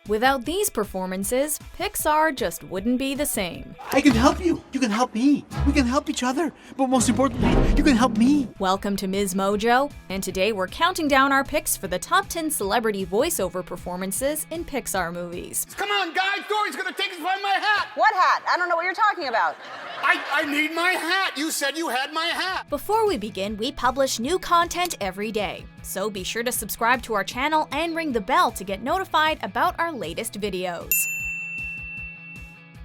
Without these performances, Pixar just wouldn't be the same. I can help you. You can help me. We can help each other. But most importantly, you can help me. Welcome to MsMojo, and today we're counting down our picks for the top 10 celebrity voiceover performances in Pixar movies. Come on, guys, Dory's gonna take us by my hat. What hat? I don't know what you're talking about. I need my hat. You said you had my hat. Before we begin, we publish new content every day, so be sure to subscribe to our channel and ring the bell to get notified about our latest videos.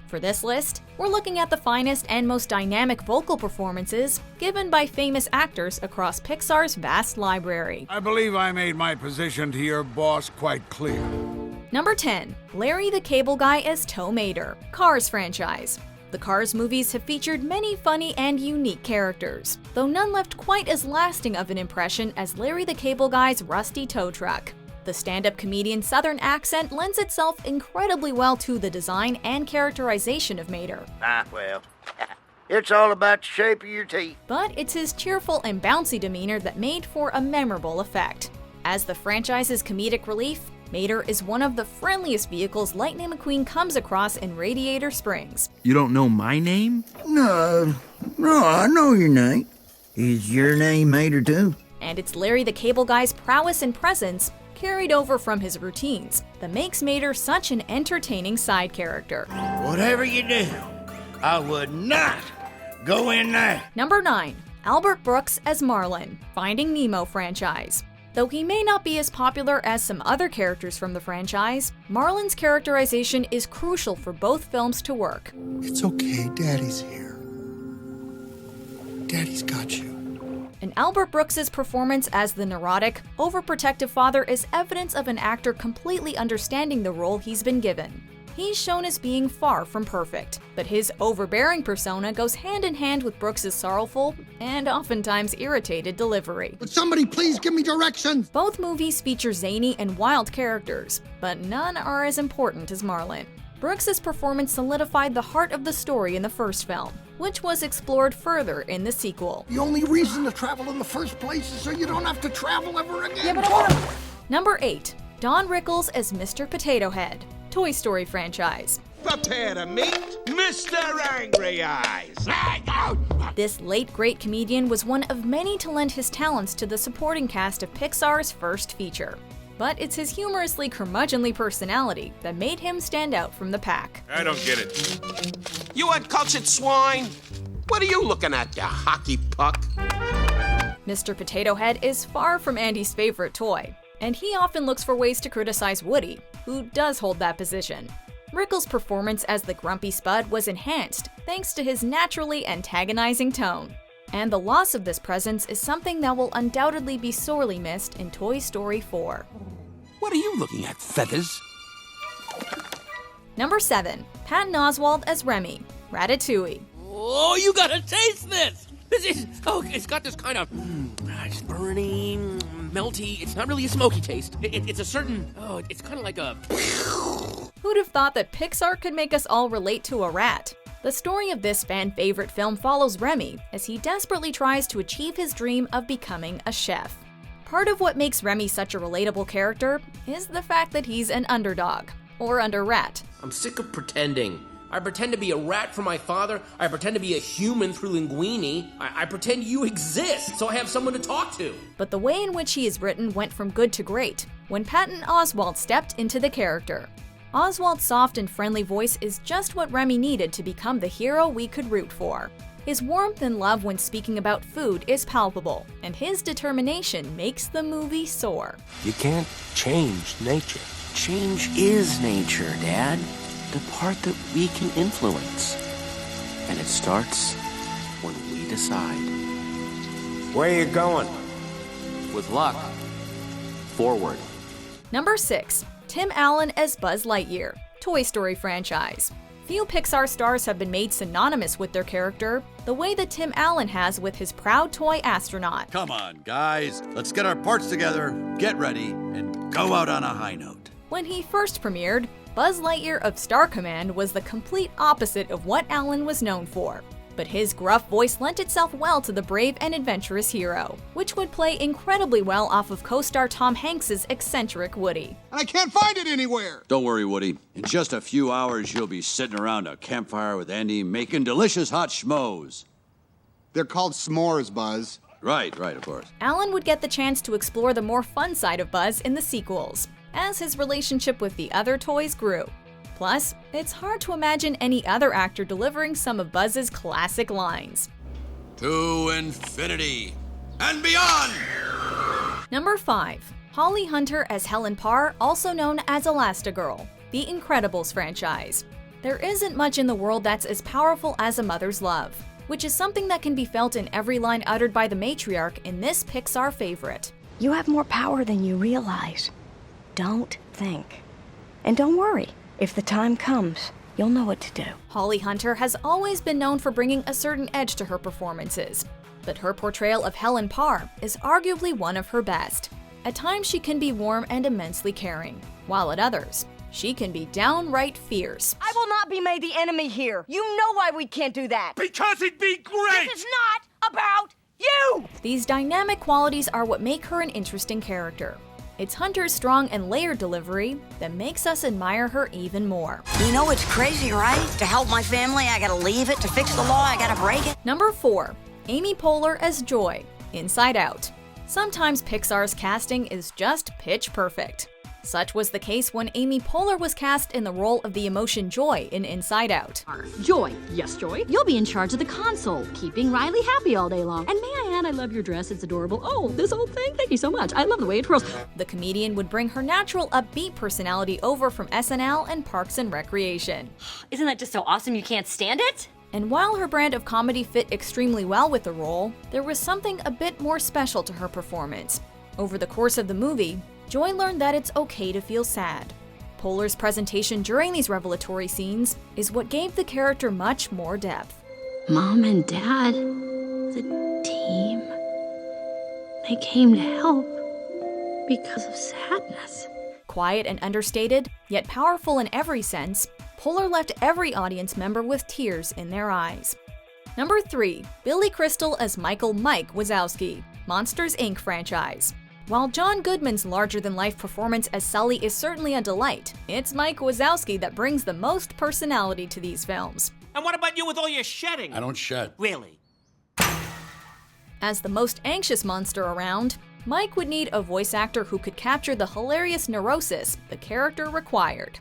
For this list, we're looking at the finest and most dynamic vocal performances given by famous actors across Pixar's vast library. I believe I made my position to your boss quite clear. Number 10. Larry the Cable Guy as Tow Mater, Cars franchise. The Cars movies have featured many funny and unique characters, though none left quite as lasting of an impression as Larry the Cable Guy's rusty tow truck. The stand-up comedian's southern accent lends itself incredibly well to the design and characterization of Mater. Well, it's all about the shape of your teeth. But it's his cheerful and bouncy demeanor that made for a memorable effect. As the franchise's comedic relief, Mater is one of the friendliest vehicles Lightning McQueen comes across in Radiator Springs. You don't know my name? No, I know your name. Is your name Mater too? And it's Larry the Cable Guy's prowess and presence carried over from his routines that makes Mater such an entertaining side character. Whatever you do, I would not go in there. Number 9. Albert Brooks as Marlin, Finding Nemo franchise. Though he may not be as popular as some other characters from the franchise, Marlin's characterization is crucial for both films to work. It's okay, Daddy's here. Daddy's got you. And Albert Brooks's performance as the neurotic, overprotective father is evidence of an actor completely understanding the role he's been given. He's shown as being far from perfect, but his overbearing persona goes hand in hand with Brooks's sorrowful and oftentimes irritated delivery. Would somebody please give me directions? Both movies feature zany and wild characters, but none are as important as Marlin. Brooks's performance solidified the heart of the story in the first film, which was explored further in the sequel. The only reason to travel in the first place is so you don't have to travel ever again. Number 8. Don Rickles as Mr. Potato Head, Toy Story franchise. Prepare to meet Mr. Angry Eyes. This late great comedian was one of many to lend his talents to the supporting cast of Pixar's first feature. But it's his humorously curmudgeonly personality that made him stand out from the pack. I don't get it. You uncultured swine! What are you looking at, you hockey puck? Mr. Potato Head is far from Andy's favorite toy, and he often looks for ways to criticize Woody, who does hold that position. Rickles' performance as the grumpy Spud was enhanced thanks to his naturally antagonizing tone. And the loss of this presence is something that will undoubtedly be sorely missed in Toy Story 4. What are you looking at, feathers? Number 7. Patton Oswalt as Remy, Ratatouille. Oh, you gotta taste this! It's got this kind of it's burny, melty. It's not really a smoky taste. It's a certain, it's kind of like a... Who'd have thought that Pixar could make us all relate to a rat? The story of this fan-favorite film follows Remy as he desperately tries to achieve his dream of becoming a chef. Part of what makes Remy such a relatable character is the fact that he's an underdog, or under-rat. I'm sick of pretending. I pretend to be a rat for my father. I pretend to be a human through Linguini. I pretend you exist so I have someone to talk to. But the way in which he is written went from good to great when Patton Oswalt stepped into the character. Oswalt's soft and friendly voice is just what Remy needed to become the hero we could root for. His warmth and love when speaking about food is palpable, and his determination makes the movie soar. You can't change nature. Change is nature, Dad. The part that we can influence. And it starts when we decide. Where you going? With luck, forward. Number 6. Tim Allen as Buzz Lightyear, Toy Story franchise. Few Pixar stars have been made synonymous with their character the way that Tim Allen has with his proud toy astronaut. Come on, guys. Let's get our parts together, get ready, and go out on a high note. When he first premiered, Buzz Lightyear of Star Command was the complete opposite of what Allen was known for. but his gruff voice lent itself well to the brave and adventurous hero, which would play incredibly well off of co-star Tom Hanks' eccentric Woody. And I can't find it anywhere. Don't worry, Woody. In just a few hours, you'll be sitting around a campfire with Andy making delicious hot schmoes. They're called s'mores, Buzz. Right, of course. Alan would get the chance to explore the more fun side of Buzz in the sequels, as his relationship with the other toys grew. Plus, it's hard to imagine any other actor delivering some of Buzz's classic lines. To infinity and beyond! Number 5. Holly Hunter as Helen Parr, also known as Elastigirl, the Incredibles franchise. There isn't much in the world that's as powerful as a mother's love, which is something that can be felt in every line uttered by the matriarch in this Pixar favorite. You have more power than you realize. Don't think. And don't worry, if the time comes, you'll know what to do. Holly Hunter has always been known for bringing a certain edge to her performances, but her portrayal of Helen Parr is arguably one of her best. At times she can be warm and immensely caring, while at others, she can be downright fierce. I will not be made the enemy here. You know why we can't do that. Because it'd be great! This is not about you! These dynamic qualities are what make her an interesting character. It's Hunter's strong and layered delivery that makes us admire her even more. You know it's crazy, right? To help my family, I gotta leave it. To fix the law, I gotta break it. Number 4. Amy Poehler as Joy, Inside Out. Sometimes Pixar's casting is just pitch perfect. Such was the case when Amy Poehler was cast in the role of the emotion Joy in Inside Out. Joy, yes, Joy. You'll be in charge of the console, keeping Riley happy all day long. And may I add, I love your dress. It's adorable. Oh, this old thing? Thank you so much. I love the way it twirls. The comedian would bring her natural upbeat personality over from SNL and Parks and Recreation. Isn't that just so awesome you can't stand it? And while her brand of comedy fit extremely well with the role, there was something a bit more special to her performance. Over the course of the movie, Joy learned that it's okay to feel sad. Poehler's presentation during these revelatory scenes is what gave the character much more depth. Mom and Dad, the team, they came to help because of sadness. Quiet and understated, yet powerful in every sense, Poehler left every audience member with tears in their eyes. Number 3. Billy Crystal as Michael Mike Wazowski, Monsters, Inc. franchise. While John Goodman's larger-than-life performance as Sully is certainly a delight, it's Mike Wazowski that brings the most personality to these films. And what about you with all your shedding? I don't shed. Really? As the most anxious monster around, Mike would need a voice actor who could capture the hilarious neurosis the character required.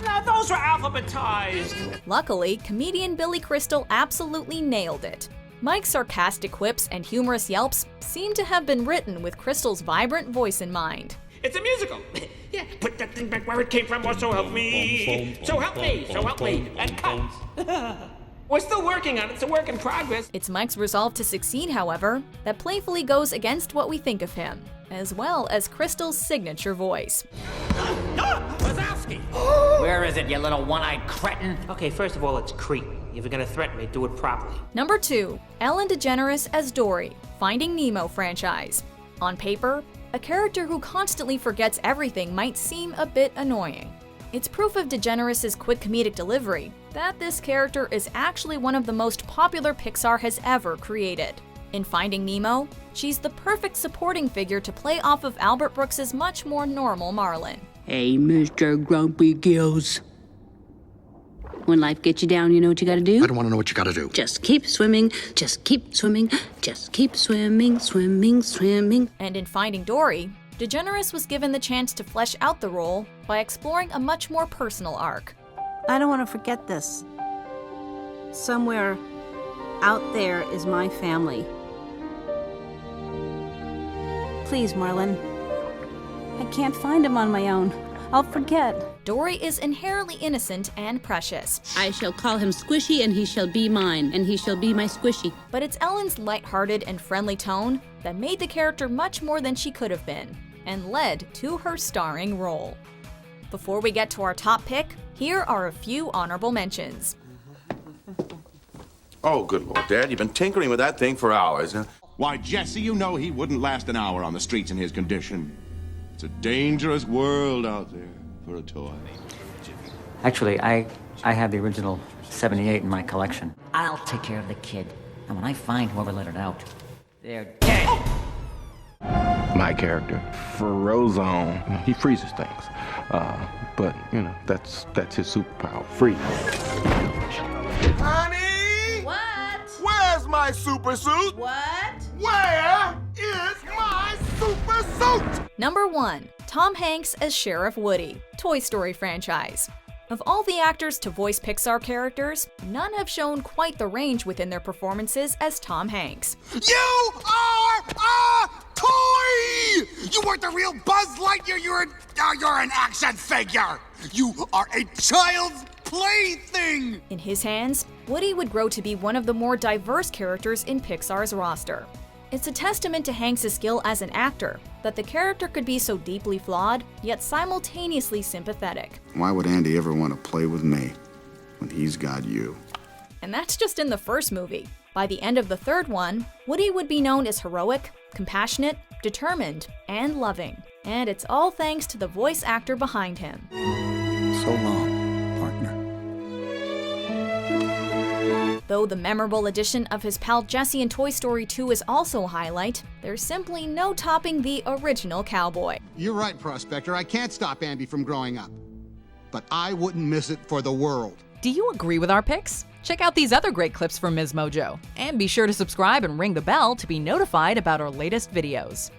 Now those were alphabetized! Luckily, comedian Billy Crystal absolutely nailed it. Mike's sarcastic quips and humorous yelps seem to have been written with Crystal's vibrant voice in mind. It's a musical! Yeah, put that thing back where it came from, or so help me! So help me! So help me! And cut! We're still working on it, it's a work in progress. It's Mike's resolve to succeed, however, that playfully goes against what we think of him, as well as Crystal's signature voice. Wazowski! Where is it, you little one-eyed cretin? Okay, first of all, it's creep. If you're gonna threaten me, do it properly. Number 2. Ellen DeGeneres as Dory, Finding Nemo franchise. On paper, a character who constantly forgets everything might seem a bit annoying. It's proof of DeGeneres' quick comedic delivery that this character is actually one of the most popular Pixar has ever created. In Finding Nemo, she's the perfect supporting figure to play off of Albert Brooks' much more normal Marlin. Hey, Mr. Grumpy Gills. When life gets you down, you know what you gotta do? I don't want to know what you gotta do. Just keep swimming, just keep swimming, just keep swimming, swimming, swimming. And in Finding Dory, DeGeneres was given the chance to flesh out the role by exploring a much more personal arc. I don't want to forget this. Somewhere out there is my family. Please, Marlin. I can't find him on my own. I'll forget. Dory is inherently innocent and precious. I shall call him Squishy, and he shall be mine, and he shall be my Squishy. But it's Ellen's lighthearted and friendly tone that made the character much more than she could have been, and led to her starring role. Before we get to our top pick, here are a few honorable mentions. Oh, good Lord, Dad, you've been tinkering with that thing for hours, huh? Why, Jesse, you know he wouldn't last an hour on the streets in his condition. It's a dangerous world out there for a toy. Actually, I have the original 78 in my collection. I'll take care of the kid. And when I find whoever let it out, they're dead. My character, Frozone, he freezes things. But, you know, that's his superpower, freeze. Honey! What? Where's my super suit? What? Where is my super suit? Number 1. Tom Hanks as Sheriff Woody, Toy Story franchise. Of all the actors to voice Pixar characters, none have shown quite the range within their performances as Tom Hanks. You are a toy! You weren't the real Buzz Lightyear, you're an action figure! You are a child's plaything! In his hands, Woody would grow to be one of the more diverse characters in Pixar's roster. It's a testament to Hanks' skill as an actor that the character could be so deeply flawed, yet simultaneously sympathetic. Why would Andy ever want to play with me when he's got you? And that's just in the first movie. By the end of the third one, Woody would be known as heroic, compassionate, determined, and loving. And it's all thanks to the voice actor behind him. So long, partner. Though the memorable addition of his pal Jesse in Toy Story 2 is also a highlight, there's simply no topping the original cowboy. You're right, Prospector. I can't stop Andy from growing up. But I wouldn't miss it for the world. Do you agree with our picks? Check out these other great clips from MsMojo. And be sure to subscribe and ring the bell to be notified about our latest videos.